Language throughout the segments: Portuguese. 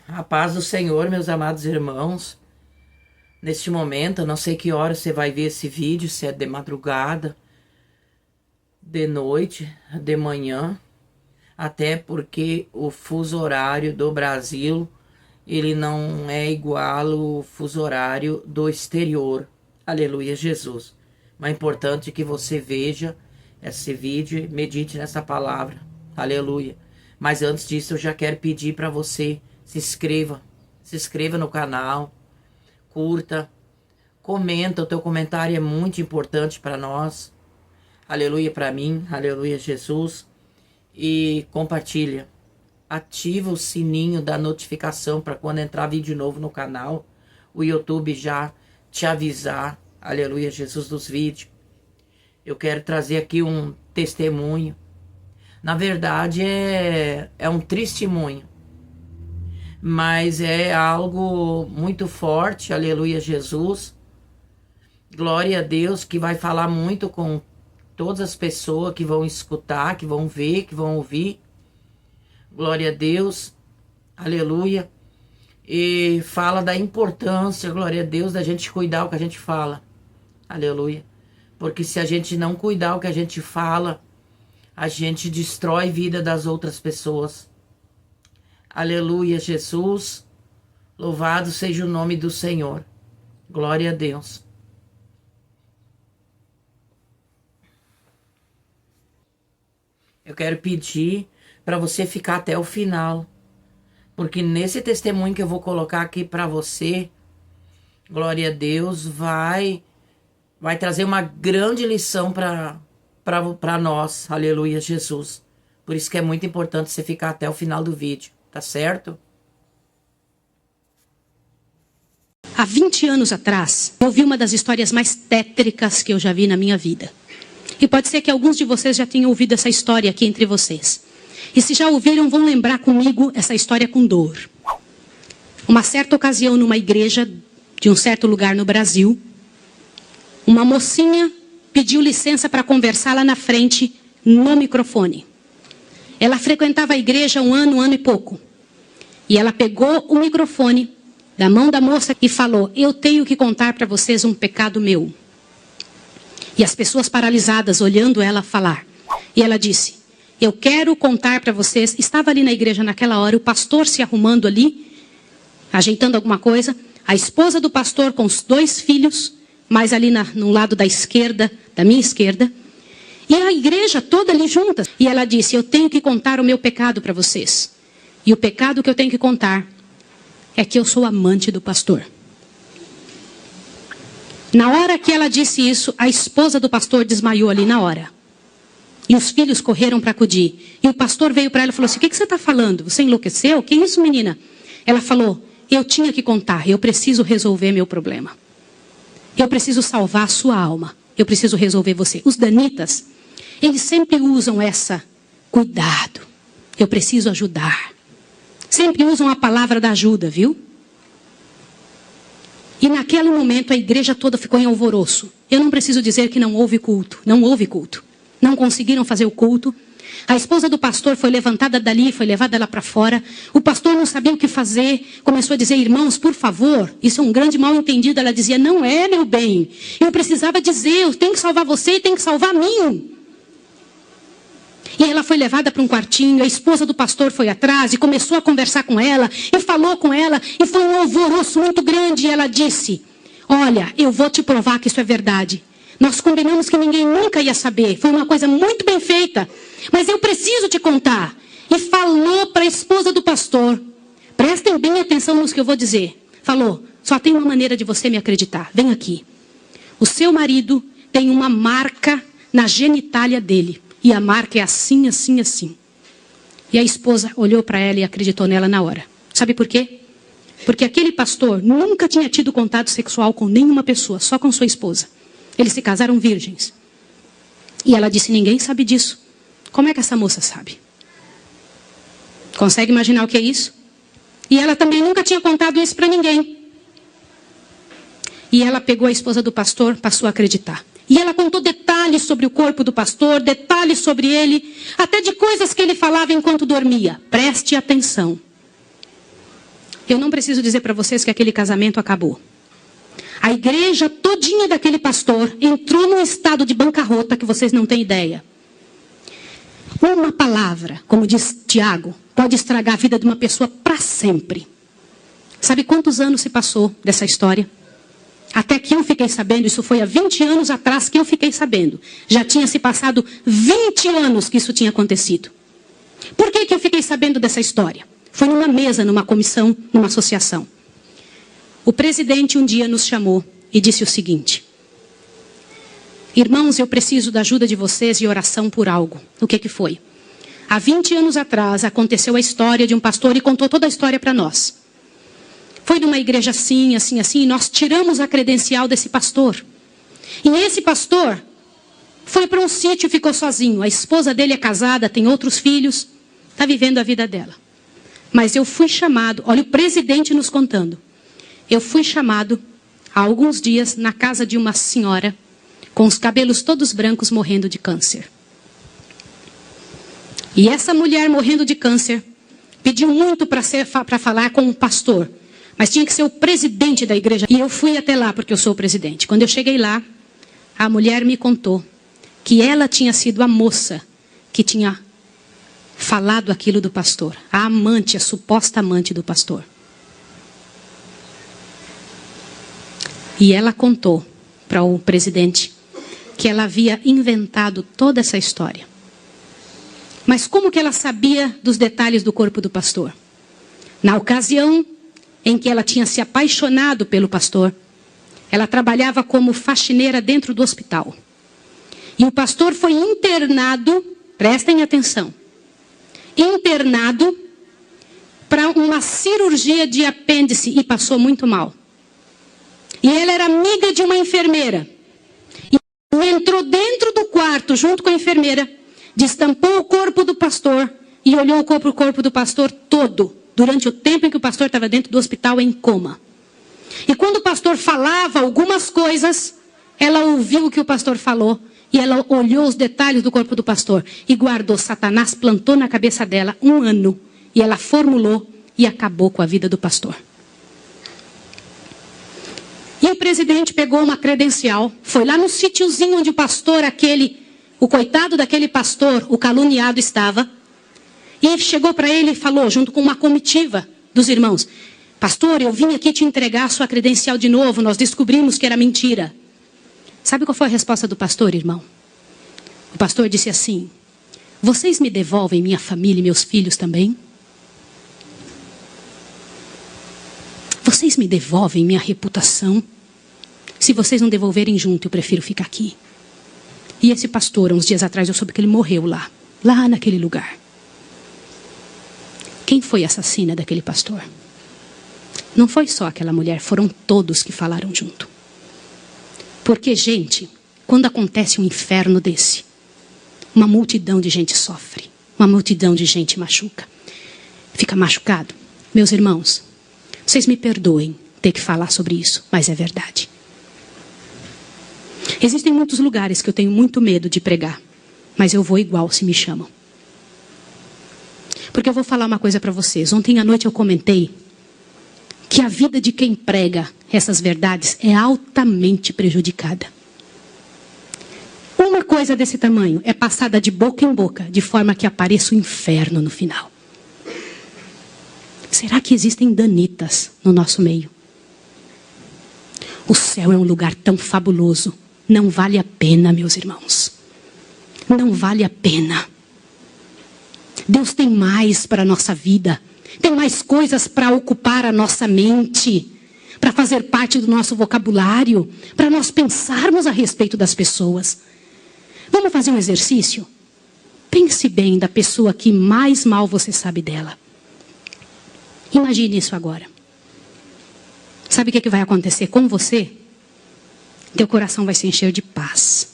A paz do Senhor, meus amados irmãos. Neste momento, eu não sei que hora você vai ver esse vídeo, se é de madrugada, de noite, de manhã, até porque o fuso horário do Brasil, ele não é igual ao fuso horário do exterior. Aleluia, Jesus. Mas é importante que você veja esse vídeo e medite nessa palavra. Aleluia. Mas antes disso, eu já quero pedir para você se inscreva no canal, curta, comenta, o teu comentário é muito importante para nós. Aleluia para mim, aleluia Jesus. E compartilha. Ativa o sininho da notificação para quando entrar vídeo novo no canal, o YouTube já te avisar, aleluia Jesus, dos vídeos. Eu quero trazer aqui um testemunho. Na verdade é um testemunho, mas é algo muito forte, aleluia Jesus. Glória a Deus, que vai falar muito com todas as pessoas que vão escutar, que vão ver, que vão ouvir. Glória a Deus, aleluia. E fala da importância, glória a Deus, da gente cuidar o que a gente fala. Aleluia. Porque se a gente não cuidar o que a gente fala, a gente destrói a vida das outras pessoas. Aleluia, Jesus. Louvado seja o nome do Senhor. Glória a Deus. Eu quero pedir para você ficar até o final, porque nesse testemunho que eu vou colocar aqui para você, glória a Deus, vai trazer uma grande lição para nós, aleluia Jesus. Por isso que é muito importante você ficar até o final do vídeo, tá certo? Há 20 anos atrás, eu vi uma das histórias mais tétricas que eu já vi na minha vida. E pode ser que alguns de vocês já tenham ouvido essa história aqui entre vocês. E se já ouviram, vão lembrar comigo essa história com dor. Uma certa ocasião, numa igreja de um certo lugar no Brasil, uma mocinha pediu licença para conversar lá na frente, no microfone. Ela frequentava a igreja um ano e pouco. E ela pegou o microfone da mão da moça e falou: eu tenho que contar para vocês um pecado meu. E as pessoas paralisadas olhando ela falar. E ela disse: eu quero contar para vocês. Estava ali na igreja naquela hora, o pastor se arrumando ali, ajeitando alguma coisa. A esposa do pastor com os 2 filhos, mais ali no lado da esquerda, da minha esquerda. E a igreja toda ali junta. E ela disse: eu tenho que contar o meu pecado para vocês. E o pecado que eu tenho que contar é que eu sou amante do pastor. Na hora que ela disse isso, a esposa do pastor desmaiou ali na hora. E os filhos correram para acudir. E o pastor veio para ela e falou assim: o que você está falando? Você enlouqueceu? Que isso, menina? Ela falou: eu tinha que contar, eu preciso resolver meu problema. Eu preciso salvar a sua alma. Eu preciso resolver você. Os danitas, eles sempre usam essa cuidado. Eu preciso ajudar. Sempre usam a palavra da ajuda, viu? E naquele momento a igreja toda ficou em alvoroço. Eu não preciso dizer que não houve culto. Não houve culto. Não conseguiram fazer o culto. A esposa do pastor foi levantada dali, foi levada lá para fora. O pastor não sabia o que fazer. Começou a dizer: irmãos, por favor, isso é um grande mal-entendido. Ela dizia: não é, meu bem. Eu precisava dizer, eu tenho que salvar você e tenho que salvar a mim. E ela foi levada para um quartinho, a esposa do pastor foi atrás e começou a conversar com ela, e falou com ela, e foi um alvoroço muito grande. E ela disse: olha, eu vou te provar que isso é verdade. Nós combinamos que ninguém nunca ia saber, foi uma coisa muito bem feita, mas eu preciso te contar. E falou para a esposa do pastor, prestem bem atenção no que eu vou dizer. Falou: só tem uma maneira de você me acreditar, vem aqui. O seu marido tem uma marca na genitália dele. E a marca é assim, assim, assim. E a esposa olhou para ela e acreditou nela na hora. Sabe por quê? Porque aquele pastor nunca tinha tido contato sexual com nenhuma pessoa, só com sua esposa. Eles se casaram virgens. E ela disse: ninguém sabe disso. Como é que essa moça sabe? Consegue imaginar o que é isso? E ela também nunca tinha contado isso para ninguém. E ela pegou a esposa do pastor, passou a acreditar. E ela contou detalhes sobre o corpo do pastor, detalhes sobre ele, até de coisas que ele falava enquanto dormia. Preste atenção. Eu não preciso dizer para vocês que aquele casamento acabou. A igreja todinha daquele pastor entrou num estado de bancarrota que vocês não têm ideia. Uma palavra, como diz Tiago, pode estragar a vida de uma pessoa para sempre. Sabe quantos anos se passou dessa história? Até que eu fiquei sabendo, isso foi há 20 anos atrás que eu fiquei sabendo. Já tinha se passado 20 anos que isso tinha acontecido. Por que eu fiquei sabendo dessa história? Foi numa mesa, numa comissão, numa associação. O presidente um dia nos chamou e disse o seguinte: irmãos, eu preciso da ajuda de vocês e oração por algo. O que foi? Há 20 anos atrás aconteceu a história de um pastor e contou toda a história para nós. Foi numa igreja assim, assim, assim, e nós tiramos a credencial desse pastor. E esse pastor foi para um sítio e ficou sozinho. A esposa dele é casada, tem outros filhos, está vivendo a vida dela. Mas eu fui chamado, olha o presidente nos contando. Eu fui chamado há alguns dias na casa de uma senhora com os cabelos todos brancos morrendo de câncer. E essa mulher morrendo de câncer pediu muito para falar com um pastor. Mas tinha que ser o presidente da igreja. E eu fui até lá porque eu sou o presidente. Quando eu cheguei lá, a mulher me contou que ela tinha sido a moça que tinha falado aquilo do pastor. A amante, a suposta amante do pastor. E ela contou para o presidente que ela havia inventado toda essa história. Mas como que ela sabia dos detalhes do corpo do pastor? Na ocasião em que ela tinha se apaixonado pelo pastor, ela trabalhava como faxineira dentro do hospital. E o pastor foi internado, prestem atenção, internado para uma cirurgia de apêndice e passou muito mal. E ela era amiga de uma enfermeira. E entrou dentro do quarto junto com a enfermeira, destampou o corpo do pastor e olhou o corpo do pastor todo, durante o tempo em que o pastor estava dentro do hospital em coma. E quando o pastor falava algumas coisas, ela ouviu o que o pastor falou e ela olhou os detalhes do corpo do pastor e guardou. Satanás plantou na cabeça dela 1 ano e ela formulou e acabou com a vida do pastor. E o presidente pegou uma credencial, foi lá no sítiozinho onde o pastor o coitado daquele pastor, o caluniado estava, e chegou para ele e falou, junto com uma comitiva dos irmãos: pastor, eu vim aqui te entregar a sua credencial de novo, nós descobrimos que era mentira. Sabe qual foi a resposta do pastor, irmão? O pastor disse assim: vocês me devolvem minha família e meus filhos também? Vocês me devolvem minha reputação? Se vocês não devolverem junto, eu prefiro ficar aqui. E esse pastor, uns dias atrás, eu soube que ele morreu lá naquele lugar. Quem foi a assassina daquele pastor? Não foi só aquela mulher, foram todos que falaram junto. Porque, gente, quando acontece um inferno desse, uma multidão de gente sofre, uma multidão de gente machuca, fica machucado. Meus irmãos, vocês me perdoem ter que falar sobre isso, mas é verdade. Existem muitos lugares que eu tenho muito medo de pregar, mas eu vou igual se me chamam. Porque eu vou falar uma coisa para vocês. Ontem à noite eu comentei que a vida de quem prega essas verdades é altamente prejudicada. Uma coisa desse tamanho é passada de boca em boca, de forma que apareça o inferno no final. Será que existem danitas no nosso meio? O céu é um lugar tão fabuloso. Não vale a pena, meus irmãos. Não vale a pena. Deus tem mais para a nossa vida. Tem mais coisas para ocupar a nossa mente, para fazer parte do nosso vocabulário, para nós pensarmos a respeito das pessoas. Vamos fazer um exercício? Pense bem da pessoa que mais mal você sabe dela. Imagine isso agora. Sabe o que vai acontecer com você? Teu coração vai se encher de paz.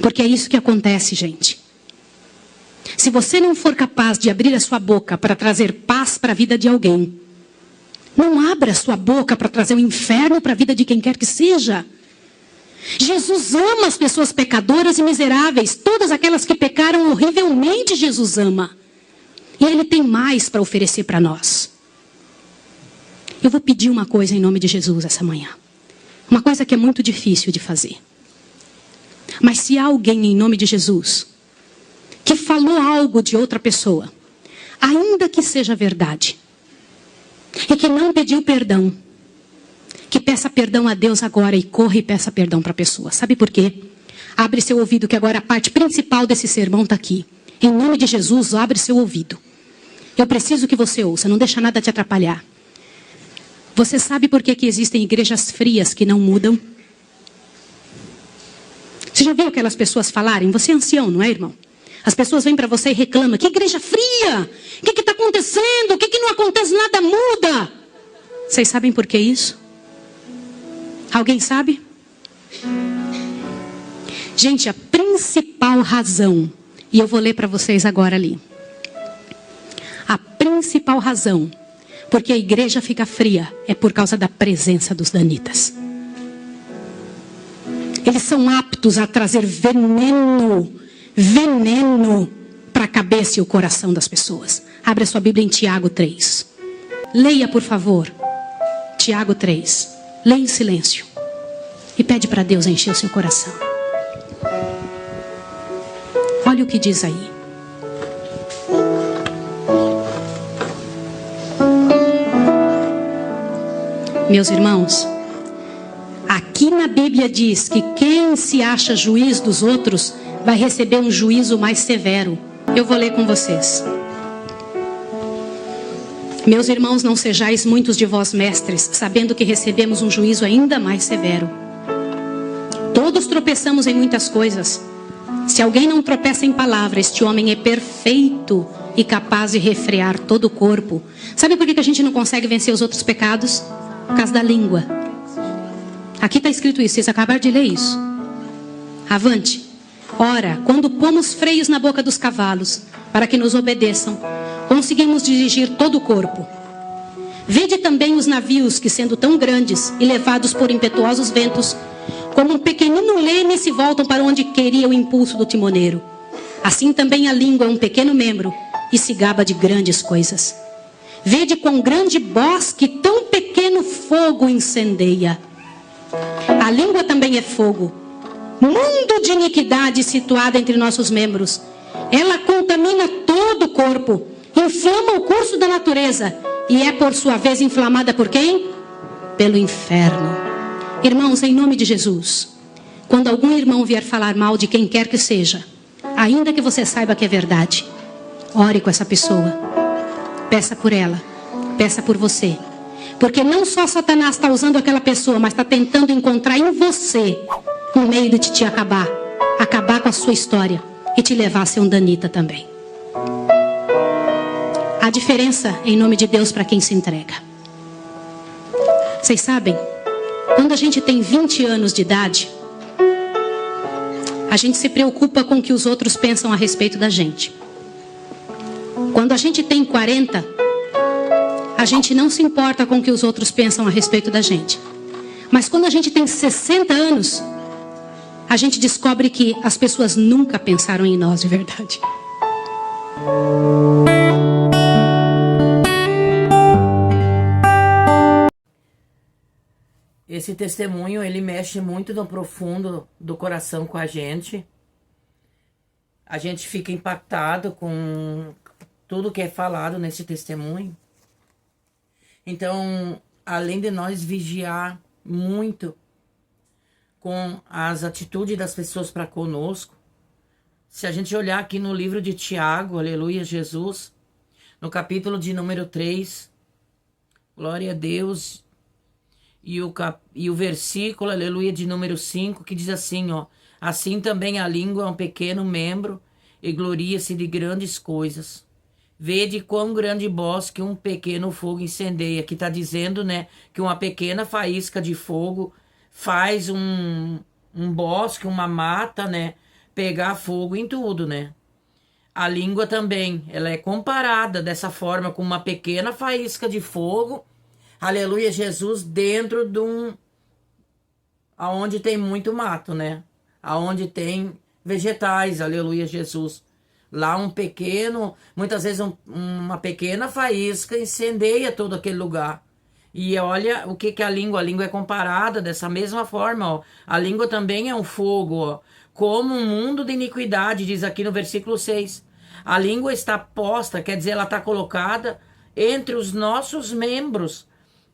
Porque é isso que acontece, gente. Se você não for capaz de abrir a sua boca para trazer paz para a vida de alguém, não abra a sua boca para trazer o inferno para a vida de quem quer que seja. Jesus ama as pessoas pecadoras e miseráveis. Todas aquelas que pecaram horrivelmente, Jesus ama. E Ele tem mais para oferecer para nós. Eu vou pedir uma coisa em nome de Jesus essa manhã. Uma coisa que é muito difícil de fazer. Mas se há alguém em nome de Jesus que falou algo de outra pessoa, ainda que seja verdade, e que não pediu perdão, que peça perdão a Deus agora e corra e peça perdão para a pessoa. Sabe por quê? Abre seu ouvido, que agora a parte principal desse sermão está aqui. Em nome de Jesus, abre seu ouvido. Eu preciso que você ouça, não deixa nada te atrapalhar. Você sabe por que existem igrejas frias que não mudam? Você já viu aquelas pessoas falarem? Você é ancião, não é, irmão? As pessoas vêm para você e reclamam. Que igreja fria! O que está acontecendo? O que não acontece? Nada muda. Vocês sabem por que isso? Alguém sabe? Gente, a principal razão, e eu vou ler para vocês agora ali. A principal razão porque a igreja fica fria é por causa da presença dos danitas. Eles são aptos a trazer veneno para a cabeça e o coração das pessoas. Abra sua Bíblia em Tiago 3. Leia, por favor. Tiago 3. Leia em silêncio. E pede para Deus encher o seu coração. Olha o que diz aí. Meus irmãos, aqui na Bíblia diz que quem se acha juiz dos outros vai receber um juízo mais severo. Eu vou ler com vocês. Meus irmãos, não sejais muitos de vós mestres, sabendo que recebemos um juízo ainda mais severo. Todos tropeçamos em muitas coisas. Se alguém não tropeça em palavra, este homem é perfeito e capaz de refrear todo o corpo. Sabe por que a gente não consegue vencer os outros pecados? Por causa da língua. Aqui está escrito isso, vocês acabaram de ler isso. Avante. Ora, quando pomos freios na boca dos cavalos, para que nos obedeçam, conseguimos dirigir todo o corpo. Vede também os navios que, sendo tão grandes e levados por impetuosos ventos, como um pequenino leme, se voltam para onde queria o impulso do timoneiro. Assim também a língua é um pequeno membro e se gaba de grandes coisas. Vede quão grande bosque tão pequeno fogo incendeia. A língua também é fogo, mundo de iniquidade situada entre nossos membros. Ela contamina todo o corpo, inflama o curso da natureza e é por sua vez inflamada por quem? Pelo inferno. Irmãos, em nome de Jesus, quando algum irmão vier falar mal de quem quer que seja, ainda que você saiba que é verdade, ore com essa pessoa. Peça por ela, peça por você. Porque não só Satanás está usando aquela pessoa, mas está tentando encontrar em você um meio de te acabar com a sua história e te levar a ser um danita também. A diferença em nome de Deus para quem se entrega. Vocês sabem, quando a gente tem 20 anos de idade, a gente se preocupa com o que os outros pensam a respeito da gente. Quando a gente tem 40, a gente não se importa com o que os outros pensam a respeito da gente. Mas quando a gente tem 60 anos, a gente descobre que as pessoas nunca pensaram em nós de verdade. Esse testemunho, ele mexe muito no profundo do coração com a gente. A gente fica impactado com tudo que é falado nesse testemunho. Então, além de nós vigiar muito com as atitudes das pessoas para conosco, se a gente olhar aqui no livro de Tiago, aleluia, Jesus, no capítulo de número 3, glória a Deus, e o versículo, aleluia, de número 5, que diz assim, ó, assim também a língua é um pequeno membro e gloria-se de grandes coisas. Vede quão grande bosque um pequeno fogo incendeia. Aqui está dizendo, né, que uma pequena faísca de fogo faz um bosque, uma mata, né, pegar fogo em tudo, né. A língua também, ela é comparada dessa forma com uma pequena faísca de fogo, aleluia, Jesus, dentro de aonde tem muito mato, né, aonde tem vegetais, aleluia, Jesus. Lá um pequeno, muitas vezes uma pequena faísca incendeia todo aquele lugar. E olha o que que é a língua é comparada dessa mesma forma, ó. A língua também é um fogo, ó, como um mundo de iniquidade, diz aqui no versículo 6. A língua está posta, quer dizer, ela está colocada entre os nossos membros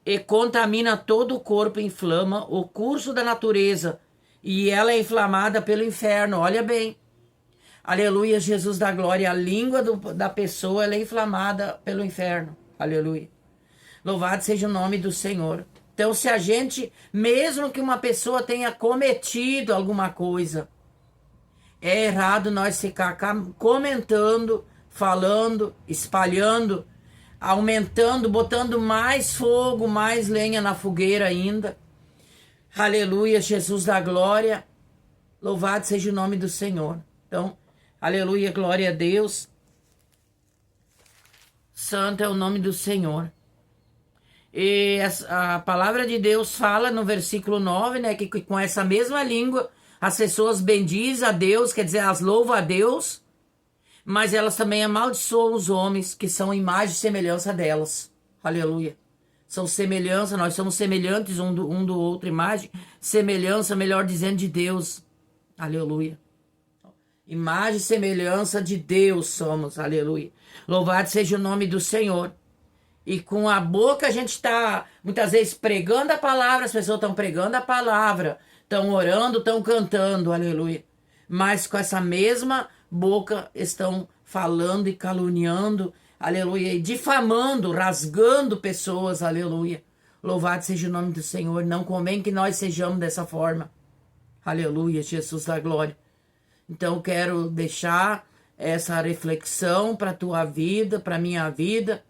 e contamina todo o corpo, inflama o curso da natureza e ela é inflamada pelo inferno. Olha bem, aleluia, Jesus da glória, a língua da pessoa ela é inflamada pelo inferno, aleluia. Louvado seja o nome do Senhor. Então, se a gente, mesmo que uma pessoa tenha cometido alguma coisa, é errado nós ficar comentando, falando, espalhando, aumentando, botando mais fogo, mais lenha na fogueira ainda. Aleluia, Jesus da glória. Louvado seja o nome do Senhor. Então, aleluia, glória a Deus. Santo é o nome do Senhor. E a palavra de Deus fala no versículo 9, né, que com essa mesma língua as pessoas bendizem a Deus, quer dizer, elas louvam a Deus, mas elas também amaldiçoam os homens que são imagem e semelhança delas. Aleluia. São semelhança, nós somos semelhantes um do outro, imagem, semelhança, melhor dizendo, de Deus. Aleluia. Imagem e semelhança de Deus somos, aleluia. Louvado seja o nome do Senhor. E com a boca a gente está, muitas vezes, pregando a palavra, as pessoas estão pregando a palavra, estão orando, estão cantando, aleluia. Mas com essa mesma boca estão falando e caluniando, aleluia, e difamando, rasgando pessoas, aleluia. Louvado seja o nome do Senhor. Não convém que nós sejamos dessa forma. Aleluia, Jesus da glória. Então eu quero deixar essa reflexão para a tua vida, para a minha vida,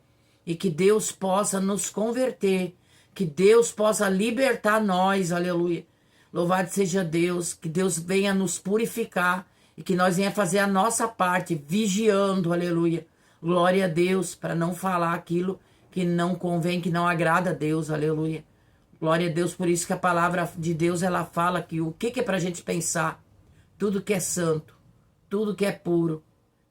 e que Deus possa nos converter, que Deus possa libertar nós, aleluia. Louvado seja Deus, que Deus venha nos purificar e que nós venha fazer a nossa parte, vigiando, aleluia. Glória a Deus, para não falar aquilo que não convém, que não agrada a Deus, aleluia. Glória a Deus, por isso que a palavra de Deus, ela fala que o que é para a gente pensar? Tudo que é santo, tudo que é puro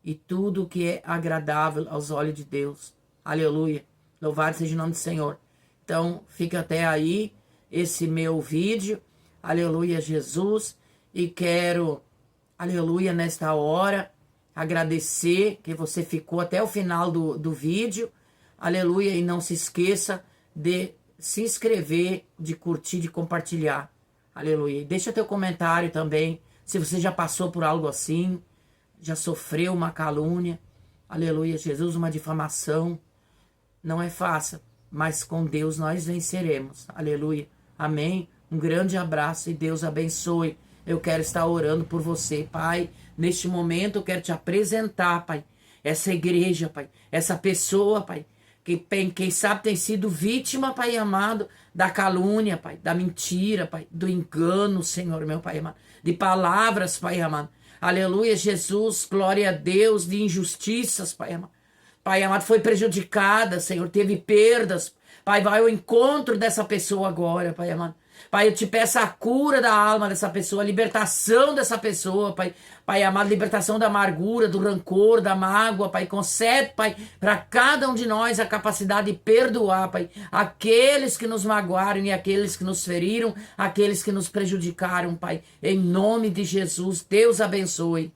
e tudo que é agradável aos olhos de Deus. Aleluia. Louvado seja o nome do Senhor. Então, fica até aí esse meu vídeo. Aleluia, Jesus. E quero, aleluia, nesta hora, agradecer que você ficou até o final do vídeo. Aleluia. E não se esqueça de se inscrever, de curtir, de compartilhar. Aleluia. E deixa teu comentário também, se você já passou por algo assim, já sofreu uma calúnia. Aleluia, Jesus, uma difamação. Não é fácil, mas com Deus nós venceremos. Aleluia. Amém. Um grande abraço e Deus abençoe. Eu quero estar orando por você, Pai. Neste momento eu quero te apresentar, Pai, essa igreja, Pai, essa pessoa, Pai, que quem sabe tem sido vítima, Pai amado, da calúnia, Pai, da mentira, Pai, do engano, Senhor, meu Pai amado, de palavras, Pai amado. Aleluia, Jesus, glória a Deus, de injustiças, Pai amado. Pai amado, foi prejudicada, Senhor, teve perdas. Pai, vai ao encontro dessa pessoa agora, Pai amado. Pai, eu te peço a cura da alma dessa pessoa, a libertação dessa pessoa, Pai. Pai amado, libertação da amargura, do rancor, da mágoa, Pai. Concede, Pai, para cada um de nós a capacidade de perdoar, Pai. Aqueles que nos magoaram e aqueles que nos feriram, aqueles que nos prejudicaram, Pai. Em nome de Jesus, Deus abençoe.